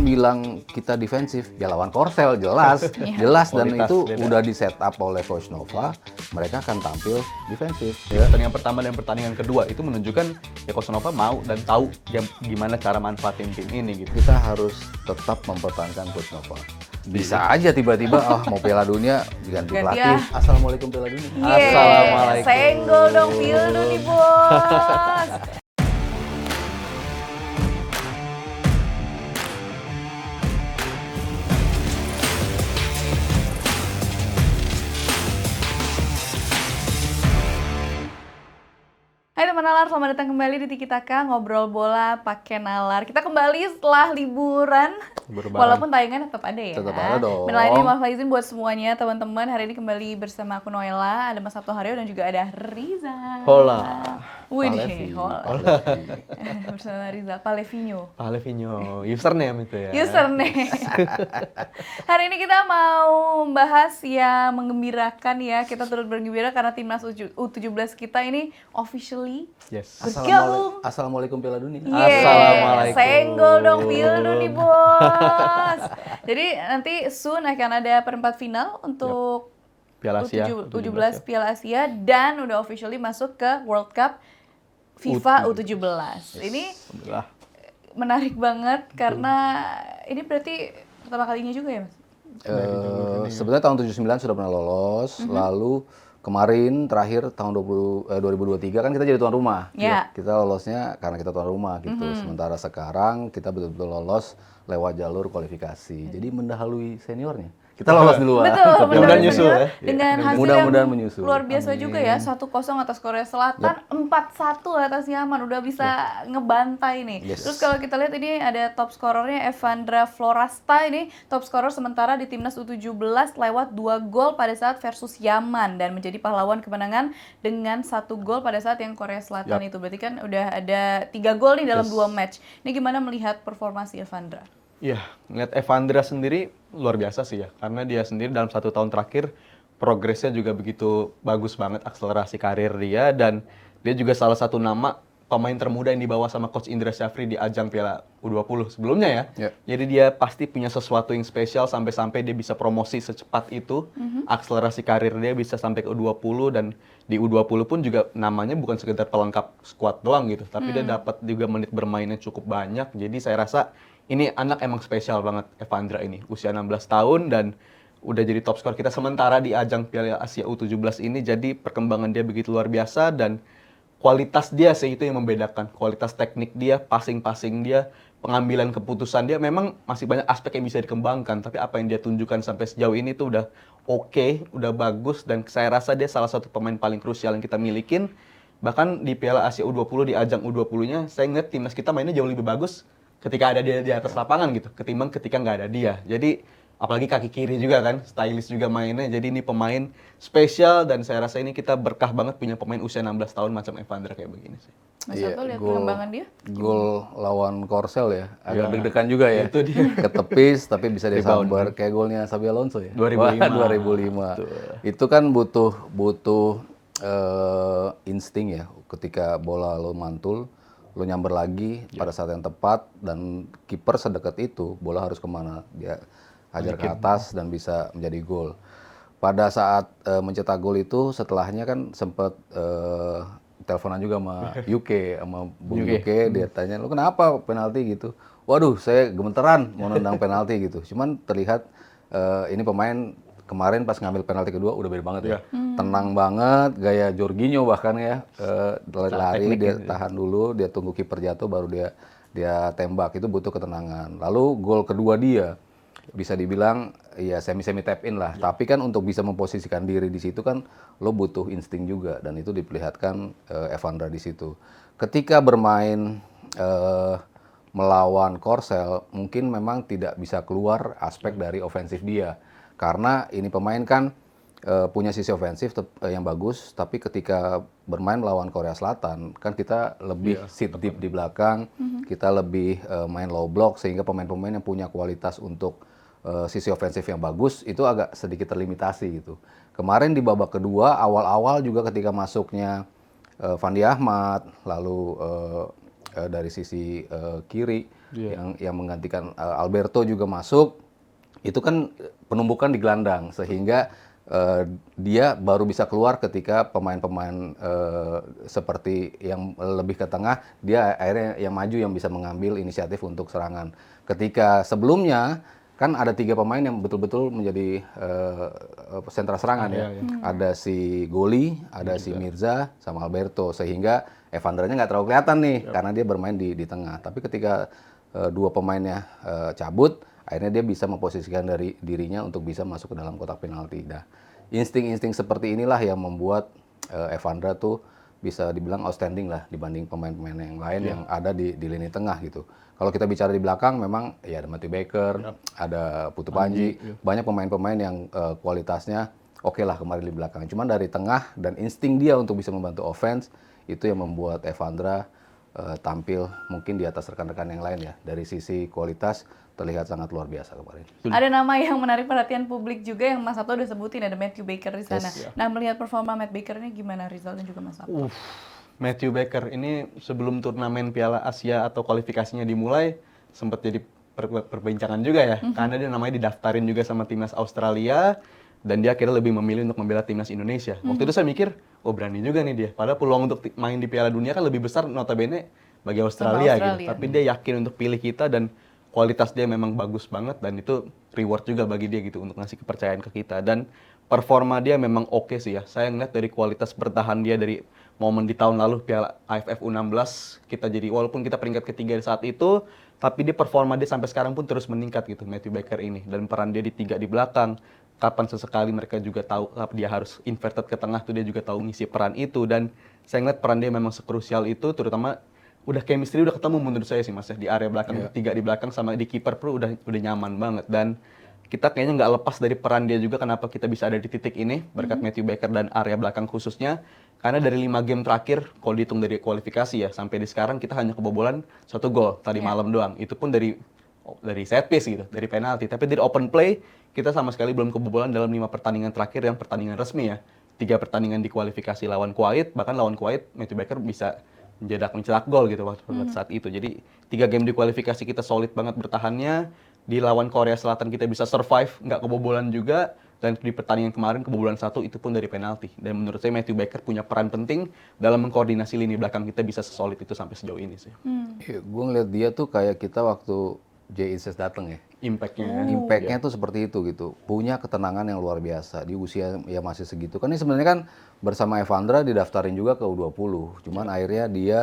orang bilang kita defensif, ya lawan Korsel jelas, jelas dan itu udah di setup oleh Coach Nova, mereka akan tampil defensif. Ya. Pertandingan pertama dan pertandingan kedua itu menunjukkan ya Coach Nova mau dan tahu gimana cara manfaatin tim ini gitu. Kita harus tetap mempertahankan Coach Nova. Bisa aja tiba-tiba mau Piala Dunia diganti pelatih. Assalamualaikum Piala Dunia. Assalamualaikum. Senggol dong Pildo nih bos. Hai teman nalar, selamat datang kembali di Tiki Taka, ngobrol bola pakai nalar. Kita kembali setelah liburan. Walaupun tayangan tetap ada ya. Tetap ada dong. Benar ini maaf izin buat semuanya teman-teman. Hari ini kembali bersama aku Noella, ada Mas Sabto Haryo dan juga ada Riza. Hola. Widih, hola. Bersama Riza Palevinho. Palevinho, username itu ya. Username. Hari ini kita mau membahas yang menggembirakan ya. Kita turut bergembira karena timnas U17 kita ini officially bergabung. Assalamualaikum Piala Dunia. Assalamualaikum. Senggol dong Pildo nih bos. Jadi nanti soon akan ada perempat final untuk Piala Asia, U17 Piala Asia dan udah officially masuk ke World Cup FIFA U17. Ini menarik banget karena ini berarti pertama kalinya juga ya Mas? Sebenarnya tahun 79 sudah pernah lolos, lalu kemarin terakhir tahun 2023 kan kita jadi tuan rumah. Ya. Kita lolosnya karena kita tuan rumah gitu. Sementara sekarang kita betul-betul lolos lewat jalur kualifikasi. Jadi mendahului seniornya. Kita lolos duluan. Betul, mudah-mudahan nyusul ya. Dengan hasil Mudah-mudahan yang menyusul. luar biasa juga ya, 1-0 atas Korea Selatan, 4-1 atas Yaman, udah bisa ngebantai nih. Yes. Terus kalau kita lihat ini ada top skorernya Evandra Florasta, ini top scorer sementara di timnas U17 lewat 2 gol pada saat versus Yaman dan menjadi pahlawan kemenangan dengan 1 gol pada saat yang Korea Selatan itu. Berarti kan udah ada 3 gol nih dalam 2 match. Ini gimana melihat performasi Evandra? Iya, ngeliat Evandra sendiri luar biasa sih ya, karena dia sendiri dalam 1 tahun terakhir progresnya juga begitu bagus banget, akselerasi karir dia, dan dia juga salah satu nama pemain termuda yang dibawa sama Coach Indra Syafri di ajang Piala U20 sebelumnya ya. Jadi dia pasti punya sesuatu yang spesial sampai-sampai dia bisa promosi secepat itu, akselerasi karir dia bisa sampai ke U20 dan di U20 pun juga namanya bukan sekedar pelengkap skuad doang gitu, tapi dia dapat juga menit bermainnya cukup banyak, jadi saya rasa ini anak emang spesial banget Evandra ini, usia 16 tahun dan udah jadi top skor kita sementara di ajang Piala Asia U17 ini, jadi perkembangan dia begitu luar biasa dan kualitas dia sih itu yang membedakan, kualitas teknik dia, passing-passing dia, pengambilan keputusan dia, memang masih banyak aspek yang bisa dikembangkan, tapi apa yang dia tunjukkan sampai sejauh ini tuh udah oke, udah bagus dan saya rasa dia salah satu pemain paling krusial yang kita milikin, bahkan di Piala Asia U20 di ajang U20-nya, saya ingat timnas kita mainnya jauh lebih bagus ketika ada dia di atas lapangan gitu, ketimbang ketika nggak ada dia. Jadi apalagi kaki kiri juga kan, stylish juga mainnya. Jadi ini pemain spesial dan saya rasa ini kita berkah banget punya pemain usia 16 tahun macam Evandra kayak begini sih. Mas Sabto lihat pengembangan dia? Gol lawan Korsel ya, agak deg-degan juga ya. Itu dia. Ketepis tapi bisa disambar kayak golnya Xabi Alonso ya. 2005. 2005. Itu kan butuh insting ya, ketika bola lo mantul lo nyamber lagi pada saat yang tepat dan kiper sedekat itu bola harus kemana, dia hajar ke atas dan bisa menjadi gol. Pada saat mencetak gol itu setelahnya kan sempat teleponan juga sama UK, sama Bung UK, dia tanya lo kenapa penalti gitu. Waduh saya gemeteran mau nendang penalti gitu. Cuman terlihat ini pemain kemarin pas ngambil penalti kedua udah beda banget ya. Tenang banget, gaya Jorginho bahkan ya. Lari dia tahan dulu, dia tunggu kiper jatuh baru dia tembak. Itu butuh ketenangan. Lalu gol kedua dia bisa dibilang ya semi tap in lah. Tapi kan untuk bisa memposisikan diri di situ kan lo butuh insting juga dan itu diperlihatkan Evandra di situ. Ketika bermain melawan Korsel mungkin memang tidak bisa keluar aspek dari ofensif dia. Karena ini pemain kan punya sisi ofensif yang bagus, tapi ketika bermain melawan Korea Selatan, kan kita lebih sit deep di belakang, kita lebih main low block, sehingga pemain-pemain yang punya kualitas untuk sisi ofensif yang bagus, itu agak sedikit terlimitasi gitu. Kemarin di babak kedua, awal-awal juga ketika masuknya Fandi Ahmad, lalu dari sisi kiri, yang menggantikan Alberto juga masuk. Itu kan penumbukan di gelandang sehingga dia baru bisa keluar ketika pemain-pemain seperti yang lebih ke tengah, dia akhirnya yang maju yang bisa mengambil inisiatif untuk serangan. Ketika sebelumnya kan ada 3 pemain yang betul-betul menjadi sentra serangan ya. Ada si Goli, ada si Mirza, sama Alberto, sehingga Evandranya nggak terlalu kelihatan nih karena dia bermain di tengah. Tapi ketika 2 pemainnya cabut, akhirnya dia bisa memposisikan dari dirinya untuk bisa masuk ke dalam kotak penalti. Nah, insting-insting seperti inilah yang membuat Evandra tuh bisa dibilang outstanding lah dibanding pemain-pemain yang lain yang ada di lini tengah gitu. Kalau kita bicara di belakang, memang ya ada Matthew Baker, ada Putu Panji, banyak pemain-pemain yang kualitasnya oke lah kemarin di belakang. Cuman dari tengah dan insting dia untuk bisa membantu offense, itu yang membuat Evandra tampil mungkin di atas rekan-rekan yang lain ya. Dari sisi kualitas terlihat sangat luar biasa kemarin. Ada nama yang menarik perhatian publik juga yang Mas Sabto udah sebutin, ada Matthew Baker di sana. Nah, melihat performa Matt Baker ini gimana, Rizal dan juga Mas Sabto? Matthew Baker ini sebelum turnamen Piala Asia atau kualifikasinya dimulai sempat jadi perbincangan juga ya, karena dia namanya didaftarin juga sama timnas Australia dan dia akhirnya lebih memilih untuk membela timnas Indonesia. Waktu itu saya mikir, oh berani juga nih dia. Padahal peluang untuk main di Piala Dunia kan lebih besar notabene bagi Australia gitu. Tapi dia yakin untuk pilih kita dan kualitas dia memang bagus banget dan itu reward juga bagi dia gitu untuk ngasih kepercayaan ke kita. Dan performa dia memang oke sih ya. Saya ngeliat dari kualitas bertahan dia dari momen di tahun lalu Piala AFF U16 kita jadi walaupun kita peringkat ketiga saat itu, tapi dia performa dia sampai sekarang pun terus meningkat gitu Matthew Baker ini, dan peran dia di 3 di belakang. Kapan sesekali mereka juga tahu dia harus inverted ke tengah tuh dia juga tahu ngisi peran itu, dan saya ngeliat peran dia memang sekrusial itu, terutama udah chemistry udah ketemu menurut saya sih Mas ya, di area belakang 3 di belakang sama di kiper pun udah nyaman banget, dan kita kayaknya nggak lepas dari peran dia juga kenapa kita bisa ada di titik ini berkat Matthew Baker dan area belakang khususnya. Karena dari 5 game terakhir, kalau dihitung dari kualifikasi ya, sampai di sekarang kita hanya kebobolan 1 gol tadi malam doang. Itu pun dari set piece gitu, dari penalti. Tapi dari open play, kita sama sekali belum kebobolan dalam 5 pertandingan terakhir yang pertandingan resmi ya. 3 pertandingan di kualifikasi lawan Kuwait, bahkan lawan Kuwait Matthew Baker bisa mencetak gol gitu waktu saat itu. Jadi 3 game di kualifikasi kita solid banget bertahannya. Di lawan Korea Selatan kita bisa survive, nggak kebobolan juga. Dan di pertandingan kemarin kebobolan 1 itu pun dari penalti. Dan menurut saya Matthew Baker punya peran penting dalam mengkoordinasi lini belakang kita bisa sesolid itu sampai sejauh ini sih. Gue ngeliat dia tuh kayak kita waktu Jay Inces datang ya. Impact-nya tuh seperti itu gitu. Punya ketenangan yang luar biasa di usia ya masih segitu. Kan ini sebenarnya kan bersama Evandra didaftarin juga ke U20. Cuman akhirnya dia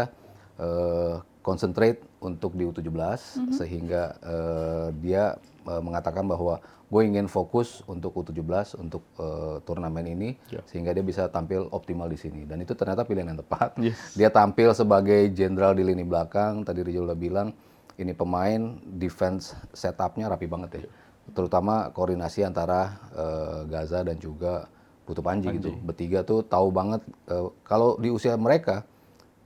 concentrate untuk di U17 sehingga dia mengatakan bahwa gue ingin fokus untuk U17 untuk turnamen ini sehingga dia bisa tampil optimal di sini, dan itu ternyata pilihan yang tepat. Dia tampil sebagai jenderal di lini belakang. Tadi Rizal udah bilang ini pemain defense setupnya rapi banget ya, terutama koordinasi antara Gaza dan juga Putu Panji gitu. Bertiga tuh tahu banget kalau di usia mereka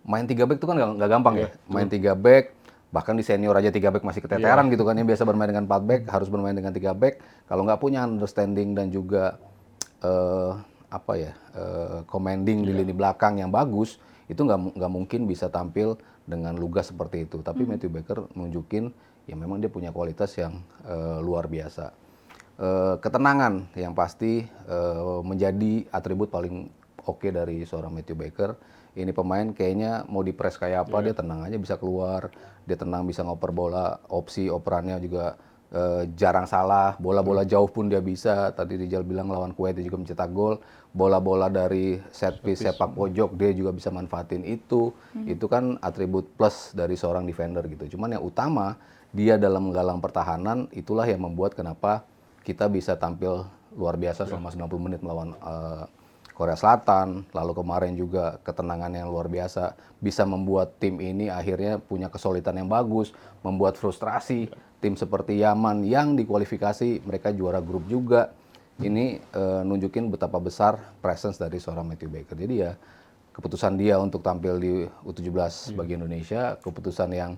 main 3 back itu kan nggak gampang ya. Main 3 back, bahkan di senior aja 3 back masih keteteran gitu kan. Yang biasa bermain dengan 4 back harus bermain dengan 3 back. Kalau nggak punya understanding dan juga commanding di lini belakang yang bagus, itu nggak mungkin bisa tampil dengan lugas seperti itu. Tapi Matthew Baker nunjukin ya memang dia punya kualitas yang luar biasa. Ketenangan yang pasti menjadi atribut paling oke dari seorang Matthew Baker. Ini pemain kayaknya mau dipres kayak apa, dia tenang aja bisa keluar, dia tenang bisa ngoper bola, opsi operannya juga jarang salah, bola-bola jauh pun dia bisa. Tadi Rizal bilang lawan Kuwait dia juga mencetak gol, bola-bola dari set piece sepak pojok dia juga bisa manfaatin itu. Itu kan atribut plus dari seorang defender gitu. Cuman yang utama dia dalam menggalang pertahanan, itulah yang membuat kenapa kita bisa tampil luar biasa selama 90 menit melawan Korea Selatan, lalu kemarin juga ketenangan yang luar biasa bisa membuat tim ini akhirnya punya kesulitan yang bagus, membuat frustrasi tim seperti Yaman yang di kualifikasi mereka juara grup juga. Ini nunjukin betapa besar presence dari seorang Matthew Baker. Jadi ya keputusan dia untuk tampil di U17 bagi Indonesia, keputusan yang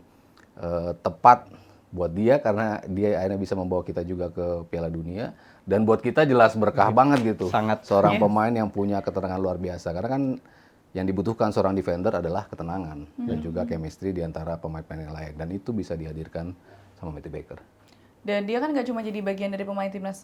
tepat buat dia karena dia akhirnya bisa membawa kita juga ke Piala Dunia. Dan buat kita jelas berkah banget gitu. Sangat. Seorang pemain yang punya keterangan luar biasa. Karena kan yang dibutuhkan seorang defender adalah ketenangan dan juga chemistry di antara pemain-pemain yang layak, dan itu bisa dihadirkan sama Matthew Baker. Dan dia kan nggak cuma jadi bagian dari pemain timnas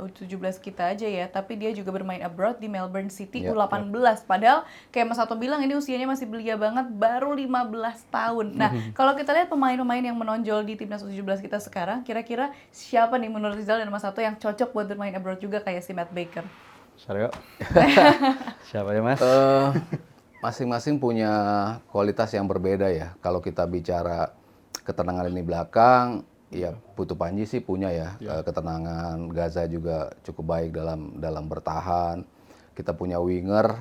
U17 kita aja ya, tapi dia juga bermain abroad di Melbourne City U18. Padahal kayak Mas Sato bilang ini usianya masih belia banget, baru 15 tahun. Nah, kalau kita lihat pemain-pemain yang menonjol di timnas U17 kita sekarang, kira-kira siapa nih menurut Rizal dan Mas Sato yang cocok buat bermain abroad juga kayak si Matt Baker? Saryo. Siapa ya Mas? Masing-masing punya kualitas yang berbeda ya. Kalau kita bicara ketenangan lini belakang, ya Putu Panji sih punya ya, ketenangan. Gaza juga cukup baik dalam bertahan. Kita punya winger,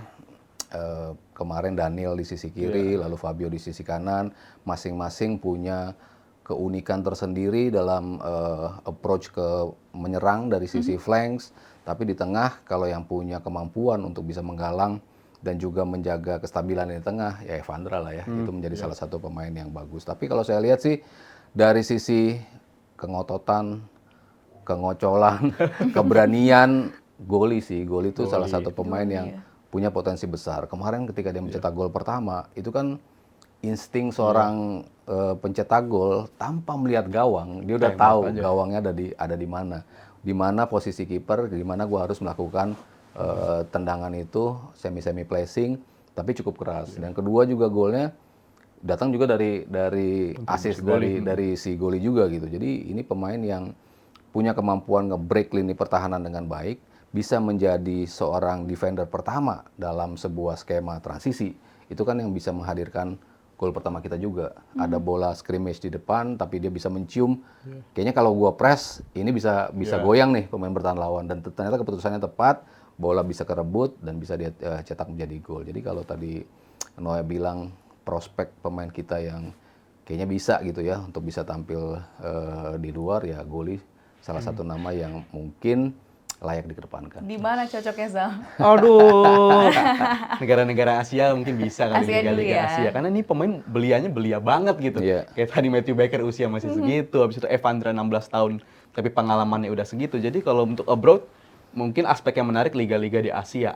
kemarin Daniel di sisi kiri, lalu Fabio di sisi kanan. Masing-masing punya keunikan tersendiri dalam approach ke menyerang dari sisi flanks. Tapi di tengah, kalau yang punya kemampuan untuk bisa menggalang dan juga menjaga kestabilan di tengah, ya Evandra lah ya. Itu menjadi salah satu pemain yang bagus. Tapi kalau saya lihat sih, dari sisi kengototan, kengocolan, keberanian, Goli sih. Goli itu salah satu pemain yang punya potensi besar. Kemarin ketika dia mencetak gol pertama, itu kan insting seorang pencetak gol tanpa melihat gawang, dia udah tahu gawangnya ada di mana posisi kiper, di mana gua harus melakukan tendangan itu semi placing, tapi cukup keras. Dan kedua juga golnya datang juga dari assist dari si Goli juga gitu. Jadi ini pemain yang punya kemampuan nge-break lini pertahanan dengan baik, bisa menjadi seorang defender pertama dalam sebuah skema transisi. Itu kan yang bisa menghadirkan gol pertama kita juga. Ada bola scrimmage di depan, tapi dia bisa mencium. Kayaknya kalau gua press, ini bisa goyang nih pemain bertahan lawan. Dan ternyata keputusannya tepat, bola bisa kerebut dan bisa dia cetak menjadi gol. Jadi kalau tadi Noe bilang prospek pemain kita yang kayaknya bisa gitu ya untuk bisa tampil di luar, ya Goli salah satu nama yang mungkin layak dikedepankan. Di mana cocoknya Zal? Aduh, negara-negara Asia mungkin bisa kali Asia dulu Liga ya. Asia. Karena ini pemain belia banget gitu. Kayak tadi Matthew Baker usia masih segitu, habis itu Evandra 16 tahun, tapi pengalamannya udah segitu. Jadi kalau untuk abroad, mungkin aspek yang menarik liga-liga di Asia.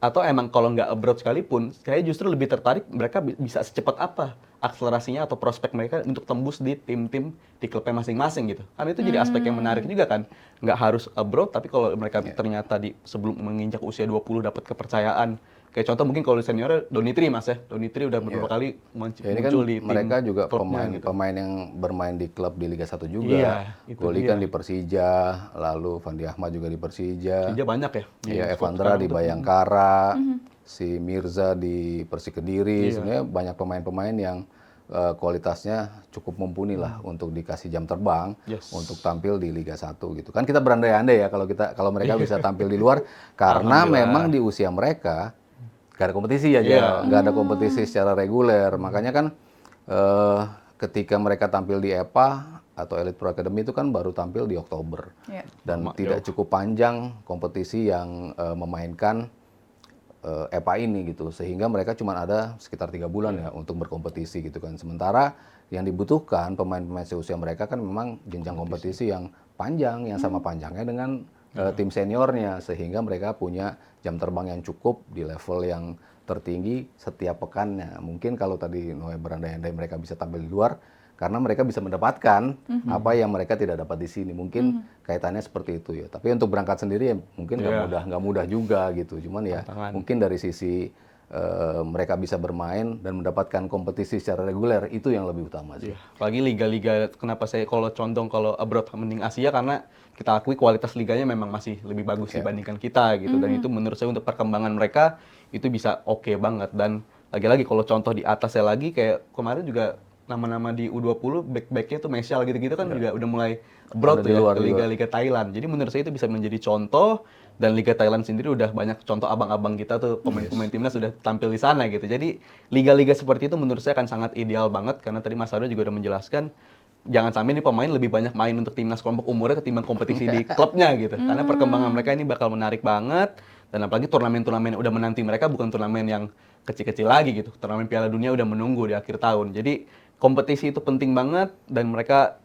Atau emang kalau nggak abroad sekalipun, saya justru lebih tertarik mereka bisa secepat apa akselerasinya atau prospek mereka untuk tembus di tim-tim di klubnya masing-masing gitu. Karena itu jadi aspek yang menarik juga kan. Nggak harus abroad, tapi kalau mereka ternyata sebelum menginjak usia 20 dapat kepercayaan. Kayak contoh mungkin kalau seniornya Donitri Mas ya. Donitri udah beberapa kali muncul ini kan di tim mereka juga klubnya gitu. pemain yang bermain di klub di Liga 1 juga. Goli kan di Persija, lalu Fandi Ahmad juga di Persija. Persija banyak ya. Iya, Evandra di Bayangkara, si Mirza di Persik Kediri. Sebenarnya banyak pemain-pemain yang kualitasnya cukup mumpuni lah untuk dikasih jam terbang untuk tampil di Liga 1 gitu. Kan kita berandai-andai ya kalau mereka bisa tampil di luar karena memang di usia mereka gak ada kompetisi aja, nggak ada kompetisi secara reguler. Makanya kan ketika mereka tampil di EPA atau Elite Pro Academy itu kan baru tampil di Oktober. Dan tidak cukup panjang kompetisi yang memainkan EPA ini gitu. Sehingga mereka cuma ada sekitar 3 bulan ya untuk berkompetisi gitu kan. Sementara yang dibutuhkan pemain-pemain seusia mereka kan memang jenjang kompetisi yang panjang, yang sama panjangnya dengan tim seniornya, sehingga mereka punya jam terbang yang cukup di level yang tertinggi setiap pekannya. Mungkin kalau tadi Noe berandai-andai mereka bisa tampil di luar, karena mereka bisa mendapatkan apa yang mereka tidak dapat di sini. Mungkin kaitannya seperti itu ya. Tapi untuk berangkat sendiri ya mungkin nggak mudah juga gitu. Cuman ya mungkin dari sisi mereka bisa bermain dan mendapatkan kompetisi secara reguler, itu yang lebih utama sih. Apalagi liga-liga, kenapa saya kalau condong kalau abroad mending Asia, karena kita akui kualitas liganya memang masih lebih bagus dibandingkan kita gitu. Dan itu menurut saya untuk perkembangan mereka itu bisa oke banget. Dan lagi-lagi kalau contoh di atasnya lagi, kayak kemarin juga nama-nama di U20 back-backnya tuh Mesial gitu-gitu kan juga udah mulai abroad tuh ya, ke liga-liga Thailand. Jadi menurut saya itu bisa menjadi contoh. Dan Liga Thailand sendiri udah banyak contoh abang-abang kita tuh, pemain-pemain timnas sudah tampil di sana gitu. Jadi liga-liga seperti itu menurut saya akan sangat ideal banget, karena tadi Mas Ardo juga udah menjelaskan jangan sampai nih pemain lebih banyak main untuk timnas kelompok umurnya ketimbang kompetisi di klubnya gitu. Karena perkembangan mereka ini bakal menarik banget, dan apalagi turnamen-turnamen udah menanti mereka bukan turnamen yang kecil-kecil lagi gitu. Turnamen Piala Dunia udah menunggu di akhir tahun. Jadi kompetisi itu penting banget, dan mereka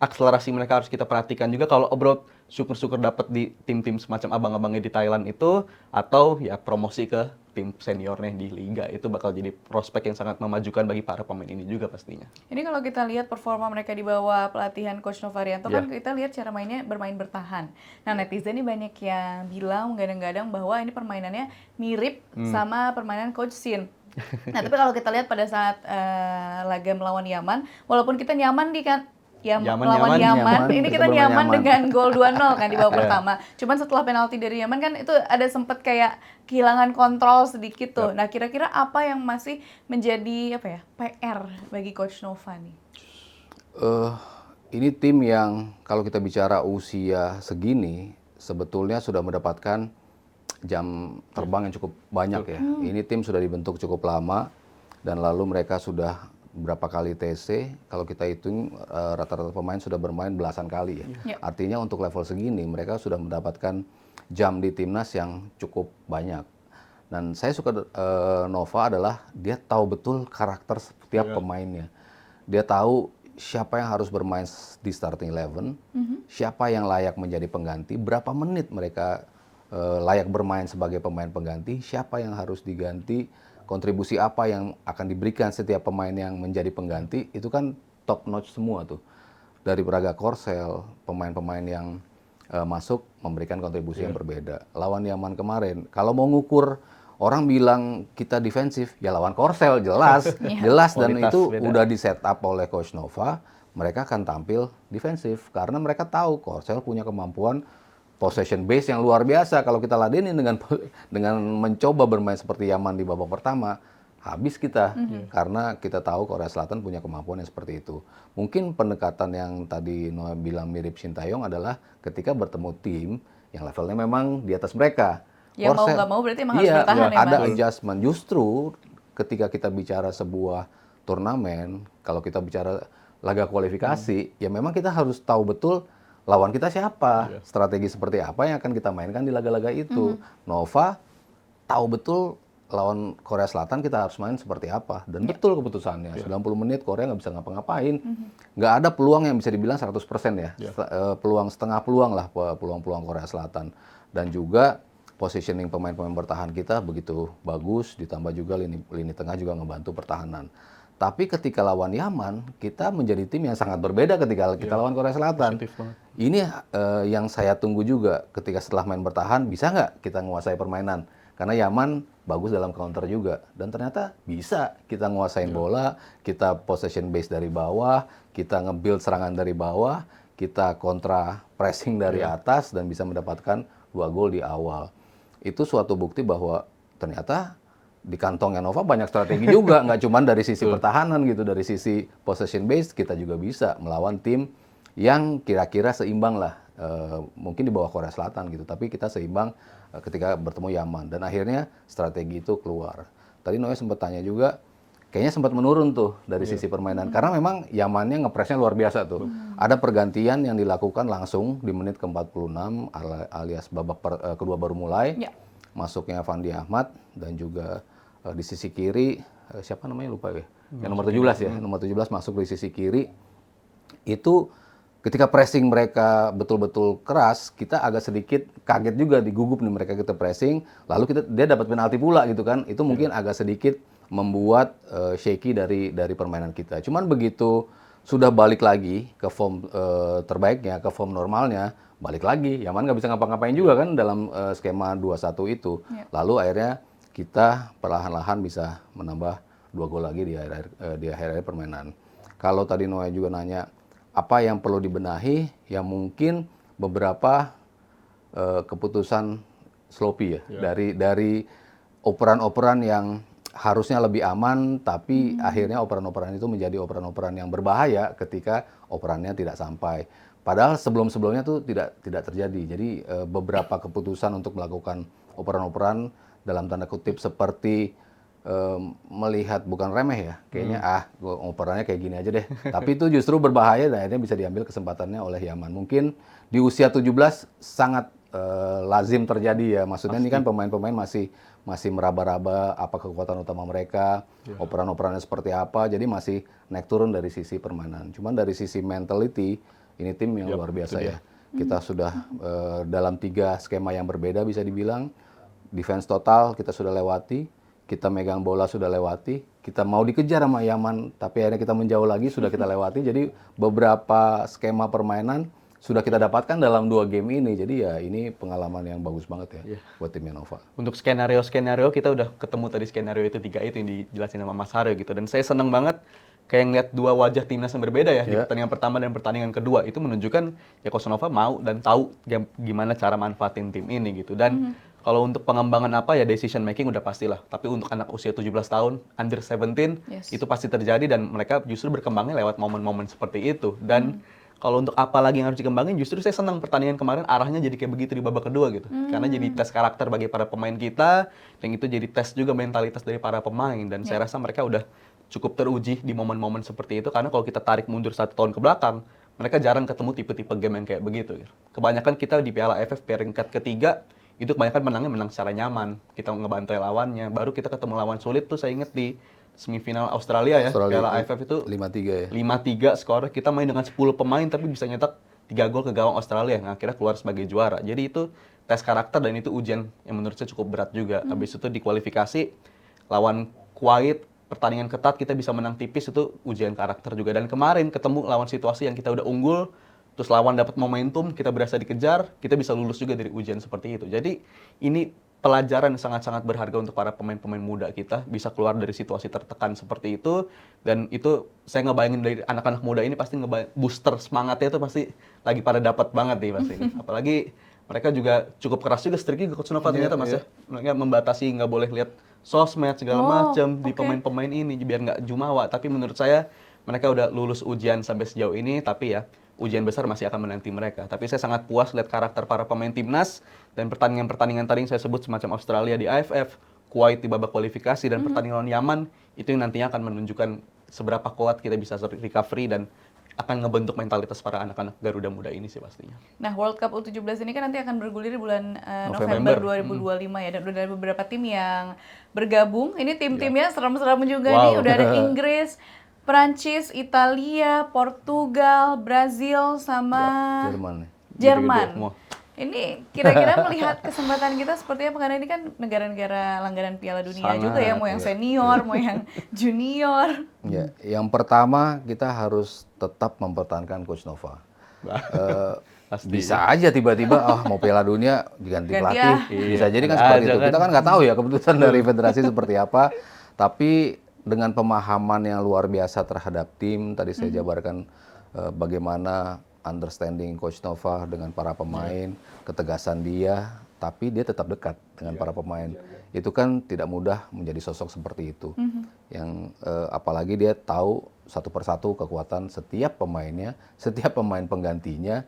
akselerasi mereka harus kita perhatikan juga kalau Obrol syukur-syukur dapat di tim-tim semacam abang-abangnya di Thailand itu, atau ya promosi ke tim seniornya di liga, itu bakal jadi prospek yang sangat memajukan bagi para pemain ini juga pastinya. Ini kalau kita lihat performa mereka di bawah pelatihan Coach Novarianto kan kita lihat cara mainnya bermain bertahan. Nah, netizen ini banyak yang bilang gadang-gadang bahwa ini permainannya mirip sama permainan Coach Shin. Nah, tapi kalau kita lihat pada saat laga melawan Yaman, walaupun kita nyaman di kan melawan Yaman, ini kita nyaman dengan gol 2-0 kan di babak pertama. Cuman setelah penalti dari Yaman kan itu ada sempet kayak kehilangan kontrol sedikit tuh. Nah, kira-kira apa yang masih menjadi PR bagi Coach Nova nih? Ini tim yang kalau kita bicara usia segini sebetulnya sudah mendapatkan jam terbang yang cukup banyak ya. Ini tim sudah dibentuk cukup lama dan lalu mereka sudah berapa kali TC, kalau kita hitung rata-rata pemain sudah bermain belasan kali ya. Artinya untuk level segini mereka sudah mendapatkan jam di timnas yang cukup banyak. Dan saya suka Nova adalah dia tahu betul karakter setiap pemainnya. Dia tahu siapa yang harus bermain di starting 11, siapa yang layak menjadi pengganti, berapa menit mereka layak bermain sebagai pemain pengganti, siapa yang harus diganti, kontribusi apa yang akan diberikan setiap pemain yang menjadi pengganti, itu kan top notch semua tuh. Dari Braga Korsel, pemain-pemain yang masuk memberikan kontribusi yang berbeda. Lawan Yaman kemarin, kalau mau ngukur orang bilang kita defensif, ya lawan Korsel jelas, jelas dan Kualitas itu beda. udah di set up oleh Coach Nova, mereka akan tampil defensif karena mereka tahu Korsel punya kemampuan possession base yang luar biasa. Kalau kita ladenin dengan mencoba bermain seperti Yaman di babak pertama, habis kita karena kita tahu Korea Selatan punya kemampuan yang seperti itu. Mungkin pendekatan yang tadi Noah bilang mirip Sintayong adalah ketika bertemu tim yang levelnya memang di atas mereka. Ya mau Korsel- nggak mau berarti emang harus iya, bertahan ya, ada Mas? adjustment. Justru ketika kita bicara sebuah turnamen, kalau kita bicara laga kualifikasi, ya memang kita harus tahu betul lawan kita siapa, strategi seperti apa yang akan kita mainkan di laga-laga itu. Nova tahu betul lawan Korea Selatan kita harus main seperti apa, dan betul keputusannya. 90 menit Korea nggak bisa ngapa-ngapain, nggak ada peluang yang bisa dibilang 100% ya. Peluang setengah peluang lah, peluang-peluang Korea Selatan. Dan juga positioning pemain-pemain bertahan kita begitu bagus, ditambah juga lini tengah juga ngebantu pertahanan. Tapi ketika lawan Yaman, kita menjadi tim yang sangat berbeda ketika kita lawan Korea Selatan. Positif banget. Ini yang saya tunggu juga ketika setelah main bertahan, bisa nggak kita menguasai permainan? Karena Yaman bagus dalam counter juga. Dan ternyata bisa kita nguasain bola, kita possession base dari bawah, kita nge-build serangan dari bawah, kita kontra pressing dari atas, dan bisa mendapatkan 2 gol di awal. Itu suatu bukti bahwa ternyata di kantongnya Nova banyak strategi juga, nggak cuma dari sisi pertahanan gitu, dari sisi possession base kita juga bisa melawan tim yang kira-kira seimbang lah, mungkin di bawah Korea Selatan gitu, tapi kita seimbang ketika bertemu Yaman, dan akhirnya strategi itu keluar. Tadi Noe sempat tanya juga, kayaknya sempat menurun tuh dari sisi permainan, karena memang Yamannya ngepresnya luar biasa tuh. Ada pergantian yang dilakukan langsung di menit ke-46 alias babak kedua baru mulai. Masuknya Fandi Ahmad dan juga di sisi kiri siapa namanya lupa ya. Yang nomor 17 ya, nomor 17 masuk di sisi kiri. Itu ketika pressing mereka betul-betul keras, kita agak sedikit kaget juga, digugup nih mereka kita pressing, lalu dia dapat penalti pula gitu kan. Itu mungkin agak sedikit membuat shaky dari permainan kita. Cuman begitu sudah balik lagi ke form terbaiknya, ke form normalnya, balik lagi. Yaman nggak bisa ngapa-ngapain juga kan dalam skema 2-1 itu. Lalu akhirnya kita perlahan-lahan bisa menambah 2 gol lagi di akhir permainan. Kalau tadi Noah juga nanya apa yang perlu dibenahi, ya mungkin beberapa keputusan sloppy ya, dari operan-operan yang harusnya lebih aman, tapi akhirnya operan-operan itu menjadi operan-operan yang berbahaya ketika operannya tidak sampai. Padahal sebelum-sebelumnya tuh tidak terjadi. Jadi beberapa keputusan untuk melakukan operan-operan dalam tanda kutip seperti melihat bukan remeh ya, kayaknya operannya kayak gini aja deh. Tapi itu justru berbahaya dan akhirnya bisa diambil kesempatannya oleh Yaman. Mungkin di usia 17 sangat lazim terjadi ya. Maksudnya ini kan pemain-pemain masih meraba-raba apa kekuatan utama mereka, operan-operannya seperti apa, jadi masih naik turun dari sisi permainan. Cuman dari sisi mentality ini tim yang luar biasa ya. Kita sudah dalam 3 skema yang berbeda bisa dibilang, defense total kita sudah lewati, kita megang bola sudah lewati, kita mau dikejar sama Yaman, tapi akhirnya kita menjauh lagi sudah kita lewati. Jadi beberapa skema permainan sudah kita dapatkan dalam 2 game ini. Jadi ya ini pengalaman yang bagus banget ya buat tim Nova. Untuk skenario kita udah ketemu tadi skenario itu 3 itu yang dijelasin sama Mas Haryo gitu. Dan saya seneng banget kayak ngeliat 2 wajah timnas yang berbeda ya di pertandingan pertama dan pertandingan kedua. Itu menunjukkan ya Coach Nova mau dan tahu gimana cara manfaatin tim ini gitu. Dan kalau untuk pengembangan apa ya decision making udah pastilah. Tapi untuk anak usia 17 tahun, under 17, itu pasti terjadi dan mereka justru berkembangnya lewat momen-momen seperti itu. Dan kalau untuk apa lagi yang harus dikembangin, justru saya senang pertandingan kemarin arahnya jadi kayak begitu di babak kedua gitu. Karena jadi tes karakter bagi para pemain kita, dan itu jadi tes juga mentalitas dari para pemain. Dan saya rasa mereka udah cukup teruji di momen-momen seperti itu, karena kalau kita tarik mundur 1 tahun ke belakang, mereka jarang ketemu tipe-tipe game yang kayak begitu. Gitu. Kebanyakan kita di Piala AFF peringkat ketiga, itu kebanyakan menangnya menang secara nyaman. Kita ngebantai lawannya, baru kita ketemu lawan sulit tuh saya inget di semifinal Australia ya, Piala AFF itu 5-3 ya. 5-3 skor, kita main dengan 10 pemain tapi bisa nyetak 3 gol ke gawang Australia yang akhirnya keluar sebagai juara. Jadi itu tes karakter dan itu ujian yang menurut saya cukup berat juga. Habis itu di kualifikasi lawan Kuwait, pertandingan ketat kita bisa menang tipis, itu ujian karakter juga. Dan kemarin ketemu lawan situasi yang kita udah unggul, terus lawan dapat momentum, kita berasa dikejar, kita bisa lulus juga dari ujian seperti itu. Jadi ini pelajaran yang sangat-sangat berharga untuk para pemain-pemain muda kita, bisa keluar dari situasi tertekan seperti itu. Dan itu saya ngebayangin dari anak-anak muda ini pasti booster semangatnya itu pasti lagi pada dapat banget nih pasti. Apalagi mereka juga cukup keras juga streaknya Coach Nova ternyata Mas ya. Mereka membatasi nggak boleh lihat sosmed segala macam di pemain-pemain ini biar nggak jumawa. Tapi menurut saya mereka udah lulus ujian sampai sejauh ini, tapi ya ujian besar masih akan menanti mereka. Tapi saya sangat puas lihat karakter para pemain timnas dan pertandingan-pertandingan tadi yang saya sebut semacam Australia di AFF, Kuwait di babak kualifikasi, dan pertandingan lawan Yaman, itu yang nantinya akan menunjukkan seberapa kuat kita bisa recovery dan akan ngebentuk mentalitas para anak-anak Garuda muda ini sih pastinya. Nah, World Cup U17 ini kan nanti akan bergulir di bulan November. November 2025 ya. Dan udah ada beberapa tim yang bergabung. Ini tim-timnya serem-serem juga nih. Udah ada Inggris, Prancis, Italia, Portugal, Brazil, sama Jerman. Ini kira-kira melihat kesempatan kita seperti apa? Karena ini kan negara-negara langganan Piala Dunia juga ya, mau yang senior, mau yang junior. Ya, yang pertama kita harus tetap mempertahankan Coach Nova. Bisa aja tiba-tiba mau Piala Dunia diganti pelatih, bisa jadi kan seperti itu. Kita kan nggak tahu ya keputusan dari federasi seperti apa. Tapi dengan pemahaman yang luar biasa terhadap tim, tadi saya jabarkan bagaimana understanding Coach Nova dengan para pemain, ketegasan dia, tapi dia tetap dekat dengan para pemain. Itu kan tidak mudah menjadi sosok seperti itu. Yang apalagi dia tahu satu persatu kekuatan setiap pemainnya, setiap pemain penggantinya,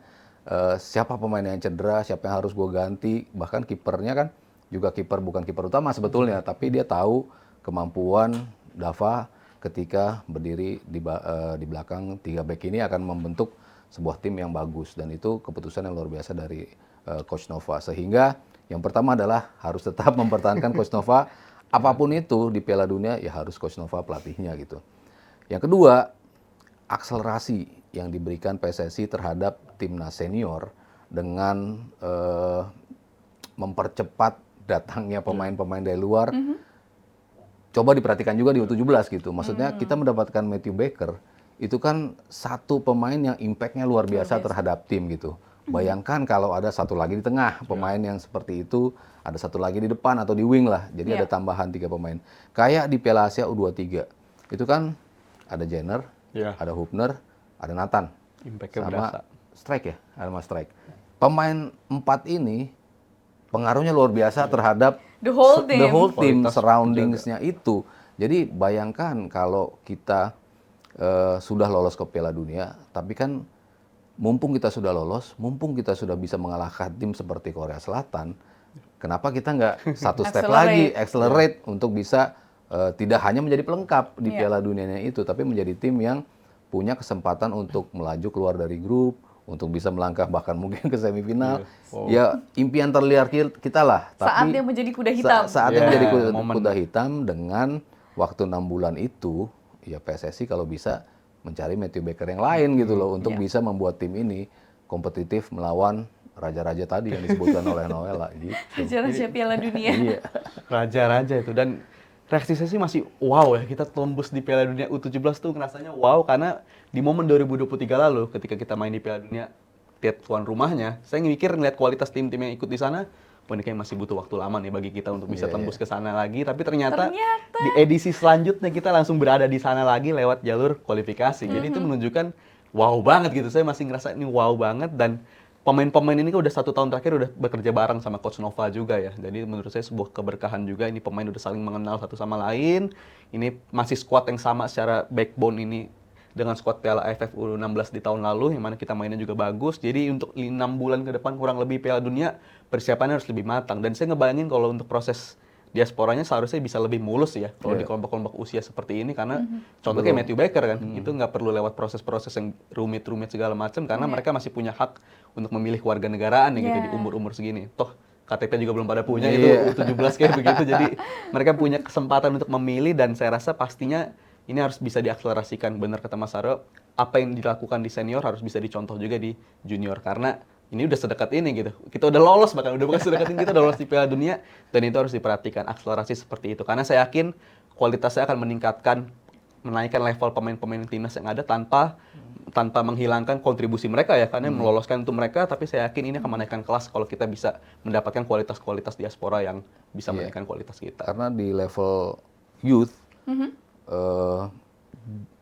siapa pemain yang cedera, siapa yang harus gue ganti, bahkan kipernya kan juga kiper bukan kiper utama sebetulnya, tapi dia tahu kemampuan Dava ketika berdiri di belakang 3 back ini akan membentuk sebuah tim yang bagus, dan itu keputusan yang luar biasa dari Coach Nova. Sehingga yang pertama adalah harus tetap mempertahankan Coach Nova, apapun itu di Piala Dunia ya harus Coach Nova pelatihnya gitu. Yang kedua, akselerasi yang diberikan PSSI terhadap timnas senior dengan mempercepat datangnya pemain-pemain dari luar. Coba diperhatikan juga di U17 gitu. Maksudnya kita mendapatkan Matthew Baker, itu kan satu pemain yang impact-nya luar biasa terhadap tim gitu. Bayangkan kalau ada satu lagi di tengah pemain yang seperti itu, ada satu lagi di depan atau di wing lah. Jadi ada tambahan 3 pemain. Kayak di Piala Asia U23, itu kan ada Jenner, ada Hubner, ada Nathan, sama Strike ya, ada Mas Strike. Pemain 4 ini pengaruhnya luar biasa terhadap the whole team surroundings-nya itu. Jadi bayangkan kalau kita sudah lolos ke Piala Dunia, tapi kan mumpung kita sudah lolos, mumpung kita sudah bisa mengalahkan tim seperti Korea Selatan, kenapa kita nggak satu step lagi, accelerate untuk bisa tidak hanya menjadi pelengkap di Piala Dunianya itu, tapi menjadi tim yang punya kesempatan untuk melaju keluar dari grup, untuk bisa melangkah bahkan mungkin ke semifinal. Ya impian terliar kita lah. Saatnya menjadi kuda hitam. Saatnya menjadi kuda hitam dengan waktu 6 bulan itu. Ya PSSI kalau bisa mencari Matthew Baker yang lain gitu loh untuk Iya. bisa membuat tim ini kompetitif melawan raja-raja tadi yang disebutkan oleh Noella gitu. Raja-raja Piala Dunia. Iya. Raja-raja itu, dan reaksi saya sih masih wow ya, kita tembus di Piala Dunia U17 tuh ngerasanya wow, karena di momen 2023 lalu ketika kita main di Piala Dunia tiap tuan rumahnya, saya mikir ngeliat kualitas tim-tim yang ikut di sana, wah ini kayak masih butuh waktu lama nih bagi kita untuk bisa Iya, tembus ke sana lagi, tapi ternyata Ternyata. di edisi selanjutnya kita langsung berada di sana lagi lewat jalur kualifikasi. Jadi itu menunjukkan wow banget gitu, saya masih ngerasa ini wow banget, dan pemain-pemain ini kan udah 1 tahun terakhir udah bekerja bareng sama Coach Nova juga ya. Jadi menurut saya sebuah keberkahan juga, ini pemain udah saling mengenal satu sama lain. Ini masih squad yang sama secara backbone ini dengan squad Piala AFF U16 di tahun lalu, yang mana kita mainnya juga bagus. Jadi untuk 6 bulan ke depan kurang lebih Piala Dunia, persiapannya harus lebih matang. Dan saya ngebayangin kalau untuk proses diasporanya seharusnya bisa lebih mulus ya kalau di kelompok-kelompok usia seperti ini, karena contoh kayak Matthew Baker kan, itu nggak perlu lewat proses-proses yang rumit-rumit segala macam, karena mereka masih punya hak untuk memilih keluarga negaraan ya gitu di umur-umur segini. Toh KTP juga belum pada punya itu U17 kayak begitu, jadi mereka punya kesempatan untuk memilih, dan saya rasa pastinya ini harus bisa diakselerasikan. Benar kata Mas Aryo, apa yang dilakukan di senior harus bisa dicontoh juga di junior, karena ini udah sedekat ini gitu. Kita udah lolos, bahkan udah bukan sedekat ini, kita udah lolos di Piala Dunia, dan itu harus diperhatikan akselerasi seperti itu. Karena saya yakin kualitasnya akan menaikkan level pemain-pemain timnas yang ada tanpa menghilangkan kontribusi mereka ya, karena meloloskan untuk mereka, tapi saya yakin ini akan menaikkan kelas kalau kita bisa mendapatkan kualitas-kualitas diaspora yang bisa menaikkan kualitas kita. Karena di level youth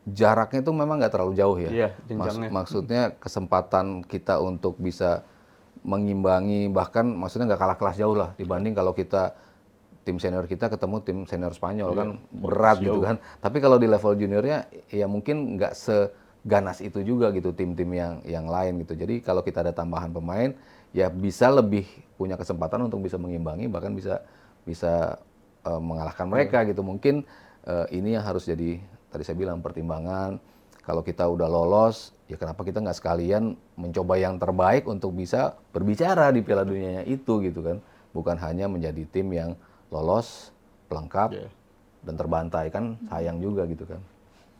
jaraknya itu memang nggak terlalu jauh ya. Iya, jenjangnya. Maksudnya kesempatan kita untuk bisa mengimbangi, bahkan maksudnya nggak kalah kelas jauh lah dibanding kalau kita tim senior kita ketemu tim senior Spanyol kan berat gitu kan. Tapi kalau di level juniornya ya mungkin nggak seganas itu juga gitu tim-tim yang lain gitu. Jadi kalau kita ada tambahan pemain ya bisa lebih punya kesempatan untuk bisa mengimbangi, bahkan bisa mengalahkan mereka gitu. Mungkin ini yang harus jadi, tadi saya bilang, pertimbangan. Kalau kita udah lolos, ya kenapa kita nggak sekalian mencoba yang terbaik untuk bisa berbicara di Piala Dunianya itu gitu kan. Bukan hanya menjadi tim yang lolos, pelengkap, dan terbantai, kan sayang juga gitu kan.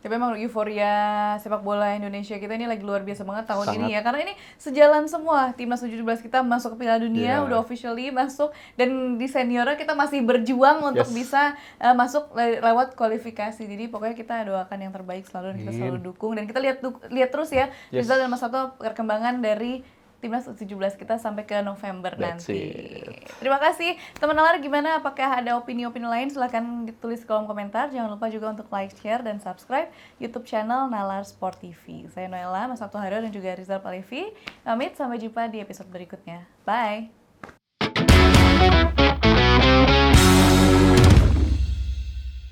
Tapi memang euforia sepak bola Indonesia kita ini lagi luar biasa banget tahun ini ya. Karena ini sejalan semua. Timnas U17 kita masuk ke Piala Dunia, udah officially masuk. Dan di seniornya kita masih berjuang untuk bisa masuk lewat kualifikasi. Jadi pokoknya kita doakan yang terbaik selalu dan kita selalu dukung. Dan kita lihat terus ya Rizal dan Mas Sato perkembangan dari Timnas U17 kita sampai ke November nanti. Terima kasih. Teman Nalar, gimana? Apakah ada opini-opini lain? Silahkan ditulis di kolom komentar. Jangan lupa juga untuk like, share, dan subscribe YouTube channel Nalar Sport TV. Saya Noella, Mas Sabto Haryo, dan juga Rizal Palevi. Pamit, sampai jumpa di episode berikutnya. Bye!